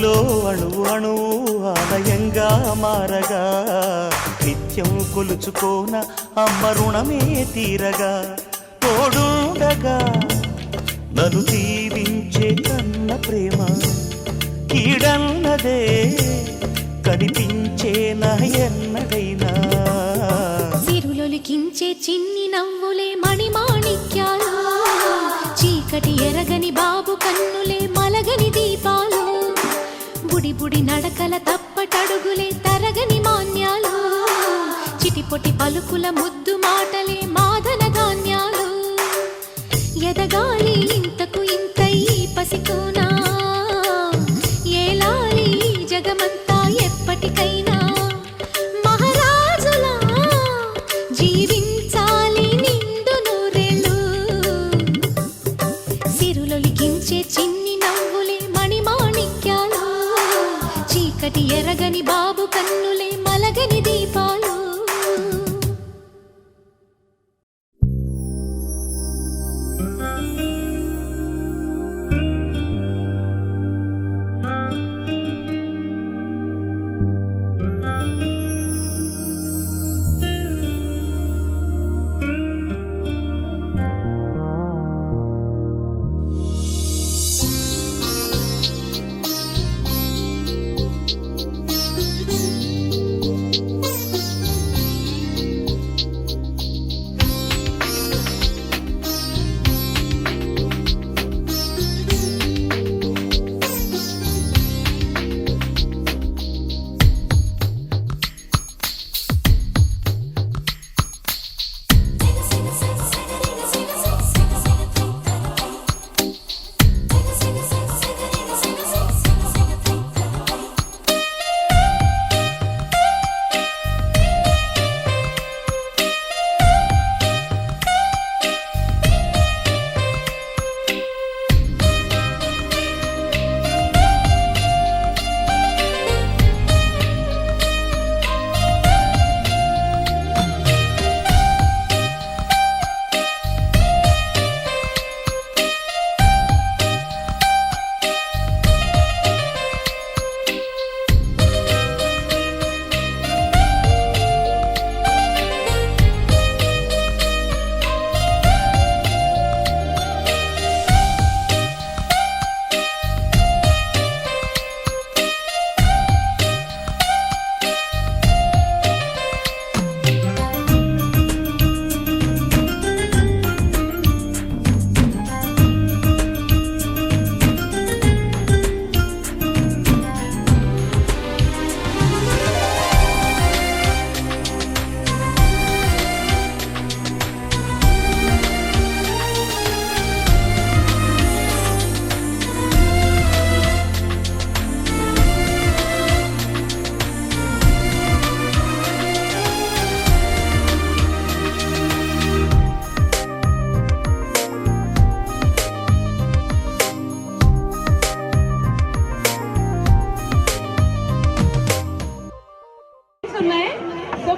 నాలో అణువు అణువు ఆలయంగా మారగా నిత్యం కొలుచుకోన అమ్మ రుణమే తీరగా తోడుండగా నన్ను దీవించే కన్న ప్రేమ కీడన్నదే కనిపించే నా ఎన్నడైనా సిరులొలికించే చిన్ని నవ్వులే మణిమాణిక్యాలు చీకటి ఎరగని బాబు కన్నులే మలగని దీపాలు బుడి బుడి నడకల తప్పటడుగులే తరగని మాన్యాలు చిటిపొటి పలుకుల ముద్దు మాటలే మాదన ధాన్యాలు ఎదగాలి ఇంతకు ఇంతై పసికోనా ఏలాలి జగమంతా ఎప్పటికైనా మహారాజులా జీవించాలి నిండు నూరేళ్ళు సిరులొలికించే చిన్ని నవ్వులే మణిమాణిక్యాలు చీకటి ఎరగని బాబు కన్నులే మలగని దీపాలు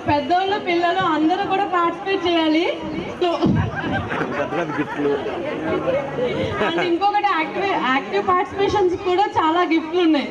పెద్దోళ్ళు పిల్లలు అందరూ కూడా పార్టిసిపేట్ చేయాలి. ఇంకొకటి యాక్టివ్ పార్టిసిపేషన్స్ కూడా చాలా గిఫ్ట్లు ఉన్నాయి.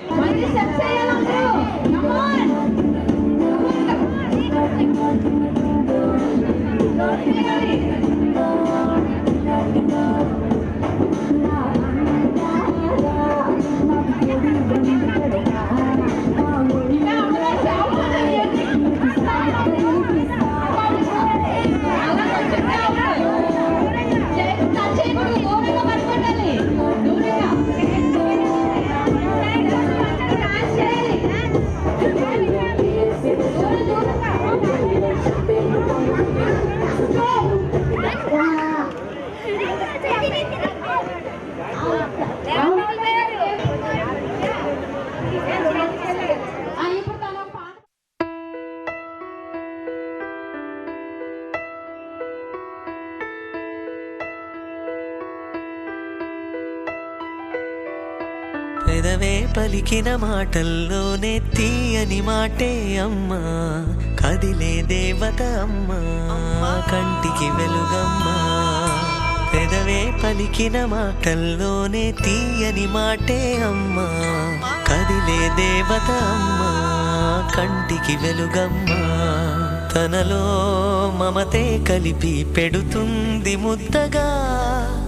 పెదవే పలికిన మాటల్లోనే తీయని మాటే అమ్మా, కదిలే దేవత అమ్మా, కంటికి వెలుగమ్మా. పెదవే పలికిన మాటల్లోనే తీయని మాటే అమ్మా, కదిలే దేవత అమ్మ కంటికి వెలుగమ్మ తనలో మమతే కలిపి పెడుతుంది ముద్దగా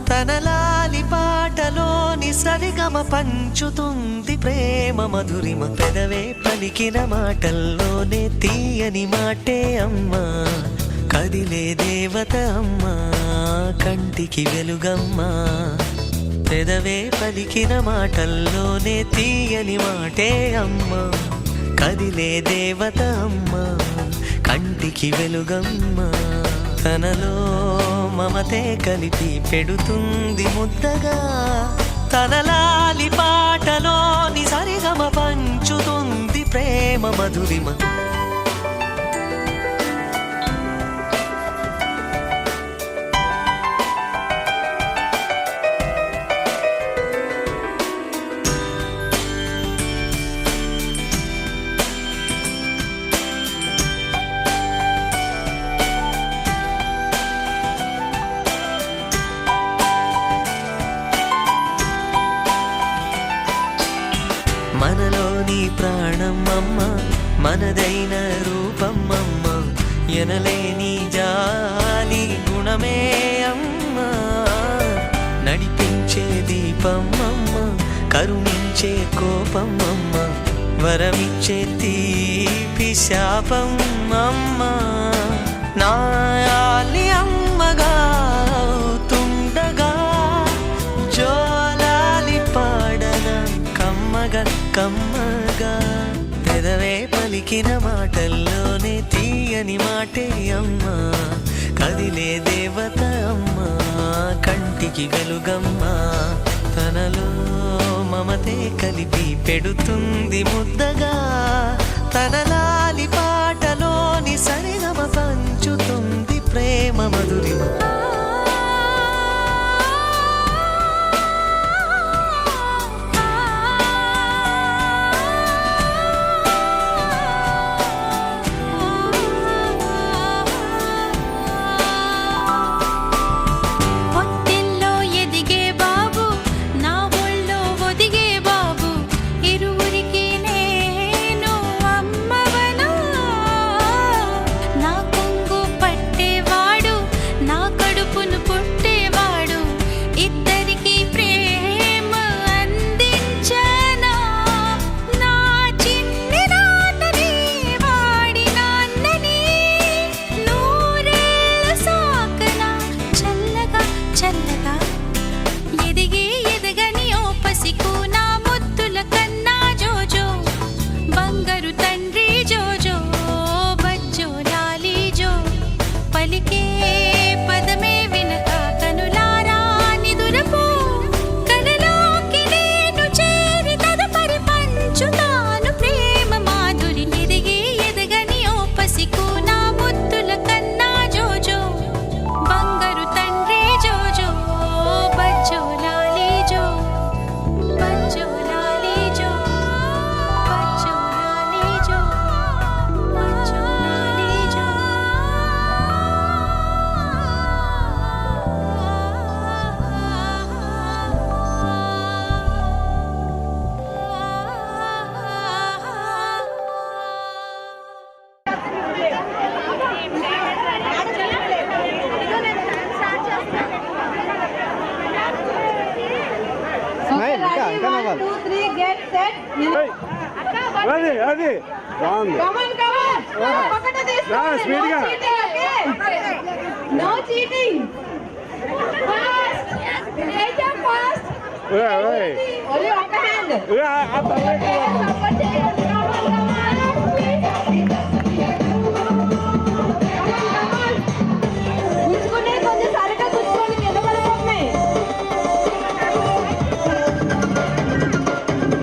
తన లాలి పాటలోని సరిగమ పంచుతుంది ప్రేమ మధురిమ పెదవే పలికిన మాటల్లోనే తీయని మాటే అమ్మ కదిలే దేవత అమ్మ కంటికి వెలుగమ్మ పెదవే పలికిన మాటల్లోనే తీయని మాటే అమ్మ కదిలే దేవత అమ్మ కంటికి వెలుగమ్మ తనలో మమతే కలిపి పెడుతుంది ముద్దగా తన లాలి పాటలోని సరిగమ పంచుతుంది ప్రేమ మధురిమ మనలోని ప్రాణం అమ్మ మనదైన రూపం అమ్మ ఎనలేని జాలి గుణమే అమ్మ నడిపించే దీపం అమ్మ కరుణించే కోపం అమ్మ వరమిచ్చే తీపి శాపం అమ్మ నాయాలి అమ్మగా అవుతుండగా జోలాలి పాడన కమ్మగా పెదవే పలికిన మాటల్లోనే తీయని మాటే అమ్మ కదిలే దేవత అమ్మ కంటికి వెలుగమ్మ తనలో మమతే కలిపి పెడుతుంది ముద్దగా తన లాలి పాటలోని సరిగమ పంచుతుంది ప్రేమ మధురిమ అది బాగుంది స్పీడ్ గా నో చీటింగ్ ఫాస్ట్ ఓన్లీ ఒక హ్యాండ్ కూర్చుకునే కొంచెం సరిగ్గా కూర్చోండి కింద పడిపోతున్నాయి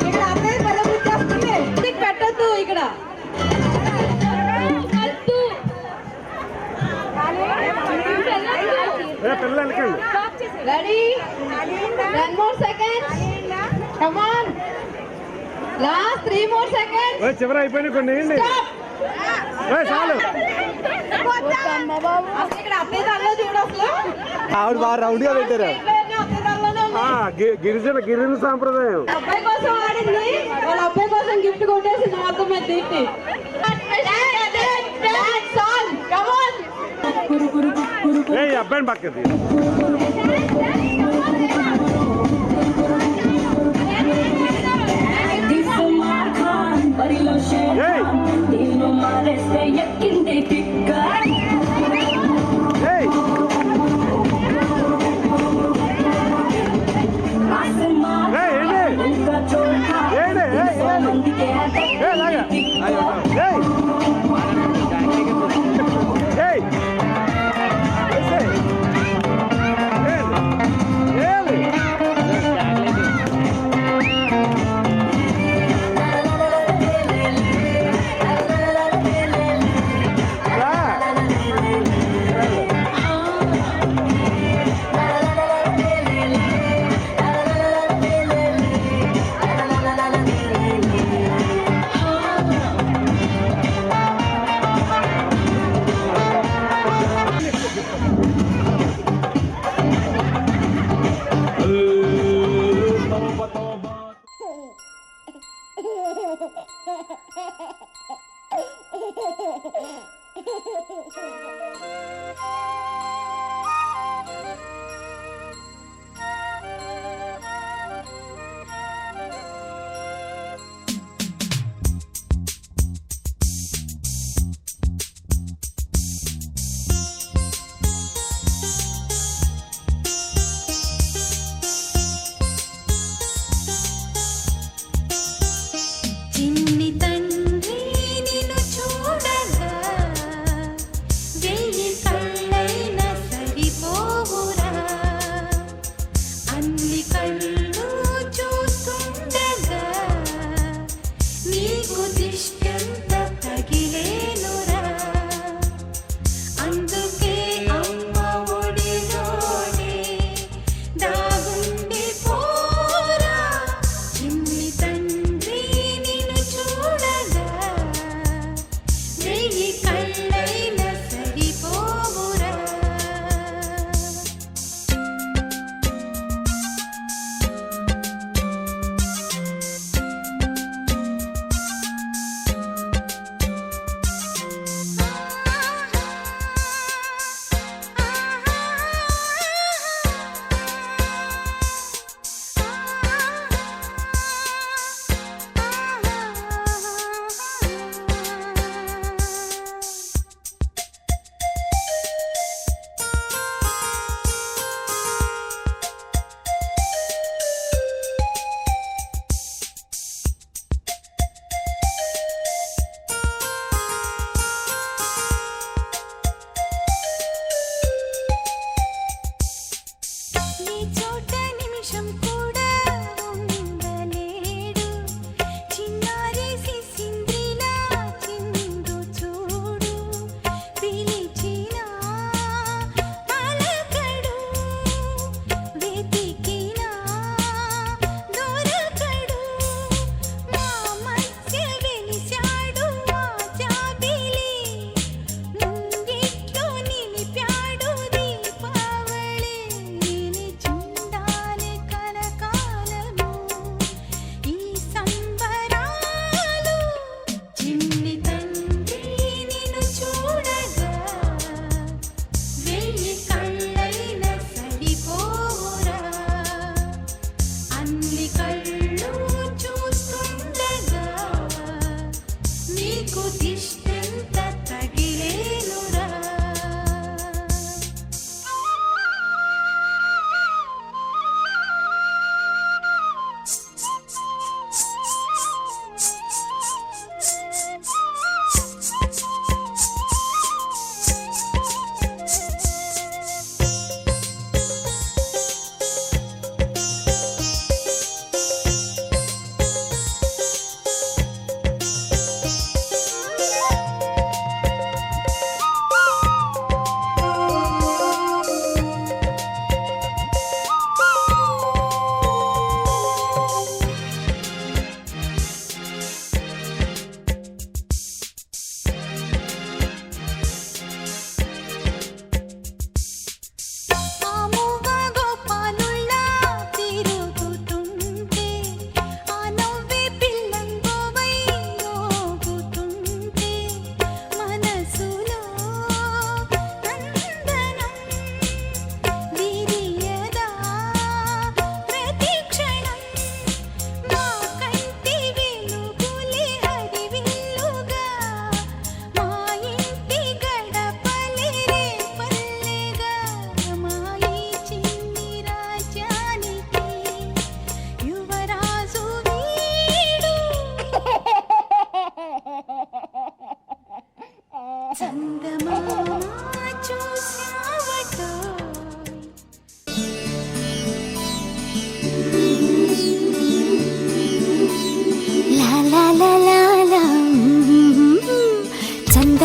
ఇక్కడ అబ్బాయి పెద్ద కూర్చోస్తుంది పెట్టద్దు ఇక్కడ Ready? 10 more seconds. Come on. Last 3 more seconds. చివరి అయిపోయినా కొన్ని చాలు ఇక్కడ అబ్బాయి దానిలో చూడు అసలు ఆవిడ బాగా రౌండ్ గా పెట్టారు గిరిజన సాంప్రదాయం అబ్బాయి కోసం ఆడింది వాళ్ళ అబ్బాయి కోసం gift Deepti. Dance on. Come on. ఏయ్ అబ్బాయిని పక్కది ఏయ్ ఏయ్ చిన్ని తండ్రి నిన్ను చూడగా వెయ్యి కళ్ళైన సరిపోవురా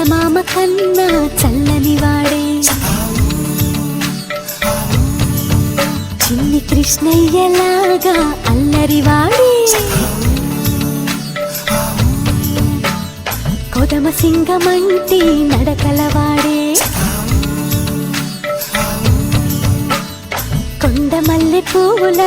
చందమామ కన్నా చల్లని వాడే చిన్ని కృష్ణయ్యలాగా అల్లరి వాడే కొదమ సింగమంటి నడకలవాడే కొండ మల్లె పువ్వుల